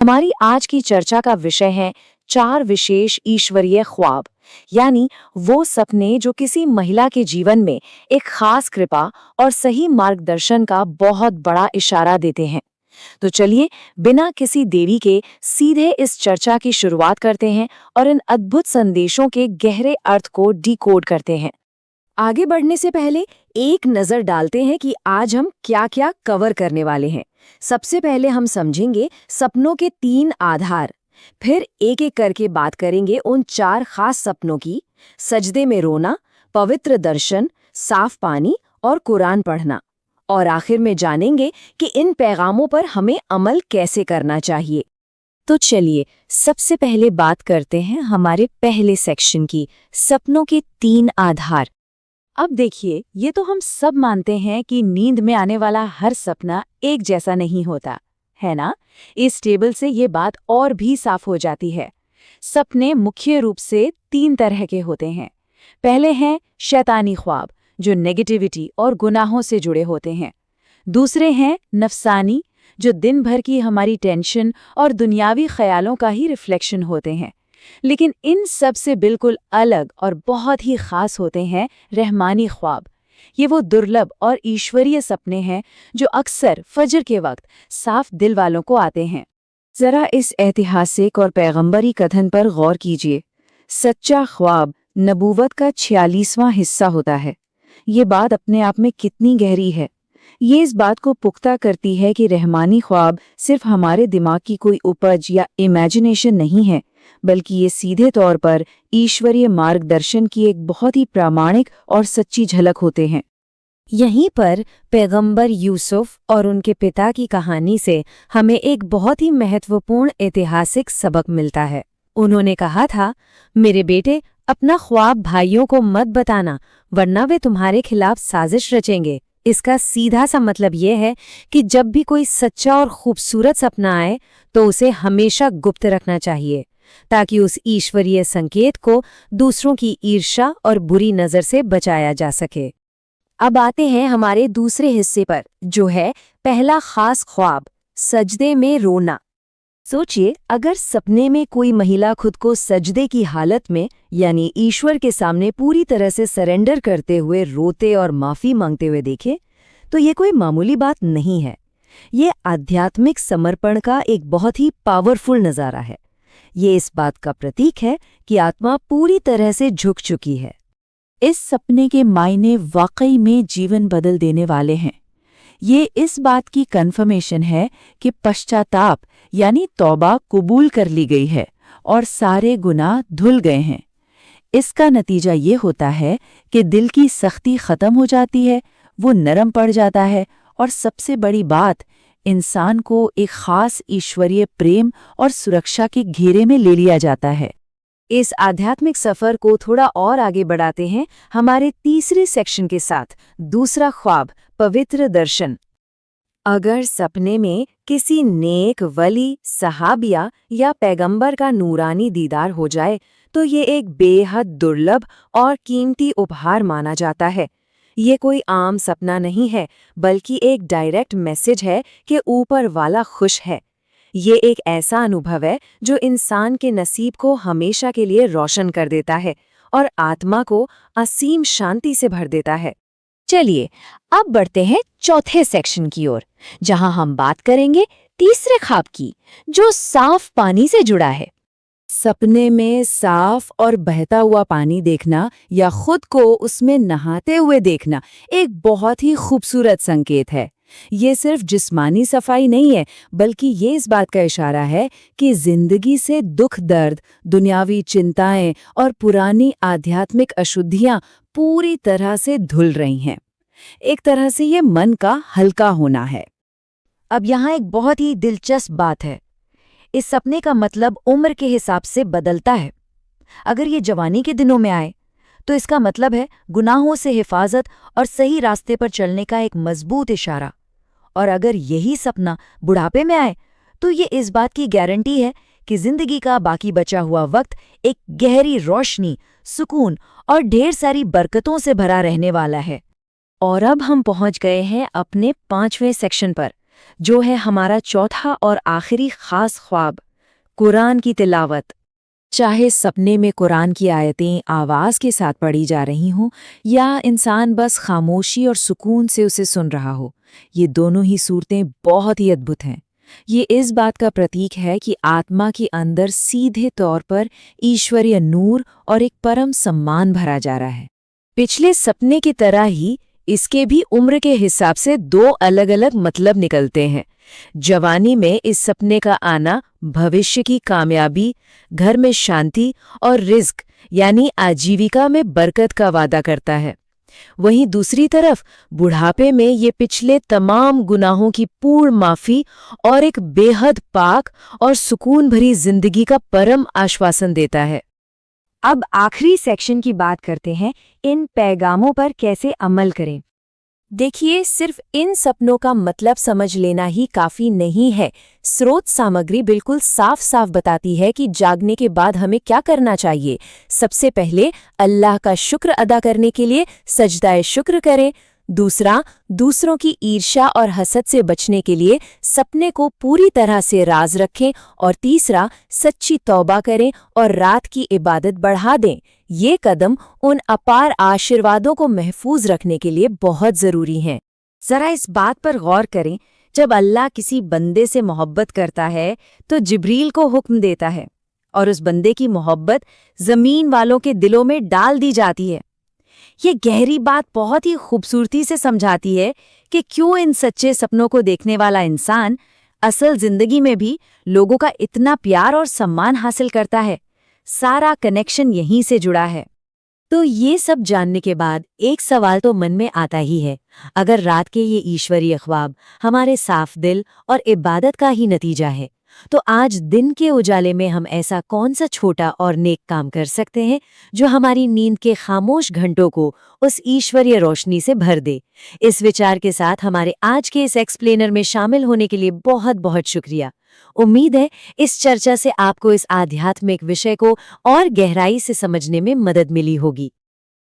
हमारी आज की चर्चा का विषय है 4 विशेष ईश्वरीय ख्वाब, यानी वो सपने जो किसी महिला के जीवन में एक खास कृपा और सही मार्गदर्शन का बहुत बड़ा इशारा देते हैं। तो चलिए, बिना किसी देरी के सीधे इस चर्चा की शुरुआत करते हैं और इन अद्भुत संदेशों के गहरे अर्थ को डिकोड करते हैं। आगे बढ़ने से पहले एक नजर डालते हैं कि आज हम क्या-क्या कवर करने वाले हैं। सबसे पहले हम समझेंगे सपनों के 3 आधार, फिर एक-एक करके बात करेंगे उन 4 खास सपनों की: सजदे में रोना, पवित्र दर्शन, साफ पानी और कुरान पढ़ना। और आखिर में जानेंगे कि इन पैगामों पर हमें अमल कैसे करना चाहिए। तो चलिए, सबसे पहले बात करते हैं हमारे पहले सेक्शन की, सपनों के 3 आधार। अब देखिए, ये तो हम सब मानते हैं कि नींद में आने वाला हर सपना एक जैसा नहीं होता, है ना? इस टेबल से ये बात और भी साफ हो जाती है। सपने मुख्य रूप से 3 तरह के होते हैं। पहले हैं शैतानी ख्वाब, जो नेगेटिविटी और गुनाहों से जुड़े होते हैं। दूसरे हैं नफसानी, जो दिन भर की हमारी टेंशन और दुनियावी ख्यालों का ही रिफ्लेक्शन होते हैं। लेकिन इन सब से बिल्कुल अलग और बहुत ही खास होते हैं रहमानी ख्वाब। ये वो दुर्लभ और ईश्वरीय सपने हैं जो अक्सर फजर के वक्त साफ दिल वालों को आते हैं। जरा इस ऐतिहासिक और पैगंबरी कथन पर गौर कीजिए। सच्चा ख्वाब नबूवत का 46वां हिस्सा होता है। ये बात अपने आप में कितनी गहरी है। ये इस बात को पुख्ता करती है कि रहमानी ख्वाब सिर्फ हमारे दिमाग की कोई उपज या इमेजिनेशन नहीं है, बल्कि ये सीधे तौर पर ईश्वरीय मार्गदर्शन की एक बहुत ही प्रामाणिक और सच्ची झलक होते हैं। यहीं पर पैगंबर यूसुफ और उनके पिता की कहानी से हमें एक बहुत ही महत्वपूर्ण ऐतिहासिक सबक मिलता है। उन्होंने कहा था, मेरे बेटे, अपना ख्वाब भाइयों को मत बताना, वरना वे तुम्हारे खिलाफ साजिश रचेंगे। इसका सीधा सा मतलब ये है कि जब भी कोई सच्चा और खूबसूरत सपना आए तो उसे हमेशा गुप्त रखना चाहिए, ताकि उस ईश्वरीय संकेत को दूसरों की ईर्ष्या और बुरी नज़र से बचाया जा सके। अब आते हैं हमारे दूसरे हिस्से पर, जो है पहला खास ख्वाब, सजदे में रोना। सोचिए, अगर सपने में कोई महिला खुद को सजदे की हालत में, यानी ईश्वर के सामने पूरी तरह से सरेंडर करते हुए रोते और माफ़ी मांगते हुए देखे, तो ये कोई मामूली बात नहीं है। ये आध्यात्मिक समर्पण का एक बहुत ही पावरफुल नज़ारा है। ये इस बात का प्रतीक है कि आत्मा पूरी तरह से झुक चुकी है। इस सपने के मायने वाकई में जीवन बदल देने वाले हैं। ये इस बात की कन्फर्मेशन है कि पश्चाताप यानी तौबा कबूल कर ली गई है और सारे गुनाह धुल गए हैं। इसका नतीजा ये होता है कि दिल की सख्ती खत्म हो जाती है, वो नरम पड़ जाता है और सबसे बड़ी बात, इंसान को एक खास ईश्वरीय प्रेम और सुरक्षा के घेरे में ले लिया जाता है। इस आध्यात्मिक सफर को थोड़ा और आगे बढ़ाते हैं हमारे तीसरे सेक्शन के साथ, दूसरा ख्वाब, पवित्र दर्शन। अगर सपने में किसी नेक वली, सहाबिया या पैगंबर का नूरानी दीदार हो जाए तो ये एक बेहद दुर्लभ और कीमती उपहार माना जाता है। ये कोई आम सपना नहीं है, बल्कि एक डायरेक्ट मैसेज है कि ऊपर वाला खुश है। ये एक ऐसा अनुभव है जो इंसान के नसीब को हमेशा के लिए रोशन कर देता है और आत्मा को असीम शांति से भर देता है। चलिए, अब बढ़ते हैं चौथे सेक्शन की ओर, जहां हम बात करेंगे तीसरे ख्वाब की, जो साफ पानी से जुड़ा है। सपने में साफ और बहता हुआ पानी देखना या खुद को उसमें नहाते हुए देखना एक बहुत ही खूबसूरत संकेत है। ये सिर्फ जिस्मानी सफाई नहीं है, बल्कि ये इस बात का इशारा है कि जिंदगी से दुख दर्द, दुनियावी चिंताएं और पुरानी आध्यात्मिक अशुद्धियां पूरी तरह से धुल रही हैं। एक तरह से ये मन का हल्का होना है। अब यहाँ एक बहुत ही दिलचस्प बात है। इस सपने का मतलब उम्र के हिसाब से बदलता है। अगर ये जवानी के दिनों में आए तो इसका मतलब है गुनाहों से हिफाजत और सही रास्ते पर चलने का एक मजबूत इशारा। और अगर यही सपना बुढ़ापे में आए तो ये इस बात की गारंटी है कि जिंदगी का बाकी बचा हुआ वक्त एक गहरी रोशनी, सुकून और ढेर सारी बरकतों से भरा रहने वाला है। और अब हम पहुंच गए हैं अपने 5वें सेक्शन पर, जो है हमारा चौथा और आखिरी खास ख्वाब, कुरान की तिलावत। चाहे सपने में कुरान की आयतें आवाज़ के साथ पढ़ी जा रही हों या इंसान बस खामोशी और सुकून से उसे सुन रहा हो, ये दोनों ही सूरतें बहुत ही अद्भुत हैं। ये इस बात का प्रतीक है कि आत्मा के अंदर सीधे तौर पर ईश्वरीय नूर और एक परम सम्मान भरा जा रहा है। पिछले सपने की तरह ही इसके भी उम्र के हिसाब से दो अलग-अलग मतलब निकलते हैं। जवानी में इस सपने का आना भविष्य की कामयाबी, घर में शांति और रिज्क यानी आजीविका में बरकत का वादा करता है। वहीं दूसरी तरफ बुढ़ापे में ये पिछले तमाम गुनाहों की पूर्ण माफी और एक बेहद पाक और सुकून भरी जिंदगी का परम आश्वासन देता है। अब आखिरी सेक्शन की बात करते हैं, इन पैगामों पर कैसे अमल करें। देखिए, सिर्फ इन सपनों का मतलब समझ लेना ही काफी नहीं है। स्रोत सामग्री बिल्कुल साफ साफ बताती है कि जागने के बाद हमें क्या करना चाहिए। सबसे पहले अल्लाह का शुक्र अदा करने के लिए सजदाए शुक्र करें। दूसरा, दूसरों की ईर्ष्या और हसद से बचने के लिए सपने को पूरी तरह से राज रखें। और तीसरा, सच्ची तौबा करें और रात की इबादत बढ़ा दें। ये कदम उन अपार आशीर्वादों को महफूज रखने के लिए बहुत जरूरी हैं। जरा इस बात पर गौर करें, जब अल्लाह किसी बंदे से मोहब्बत करता है तो जिब्रील को हुक्म देता है और उस बंदे की मोहब्बत जमीन वालों के दिलों में डाल दी जाती है। ये गहरी बात बहुत ही खूबसूरती से समझाती है कि क्यों इन सच्चे सपनों को देखने वाला इंसान असल जिंदगी में भी लोगों का इतना प्यार और सम्मान हासिल करता है। सारा कनेक्शन यहीं से जुड़ा है। तो ये सब जानने के बाद एक सवाल तो मन में आता ही है, अगर रात के ये ईश्वरीय ख्वाब हमारे साफ दिल और इबादत का ही नतीजा है, तो आज दिन के उजाले में हम ऐसा कौन सा छोटा और नेक काम कर सकते हैं जो हमारी नींद के खामोश घंटों को उस ईश्वरीय रोशनी से भर दे। इस विचार के साथ हमारे आज के इस एक्सप्लेनर में शामिल होने के लिए बहुत बहुत शुक्रिया। उम्मीद है इस चर्चा से आपको इस आध्यात्मिक विषय को और गहराई से समझने में मदद मिली होगी।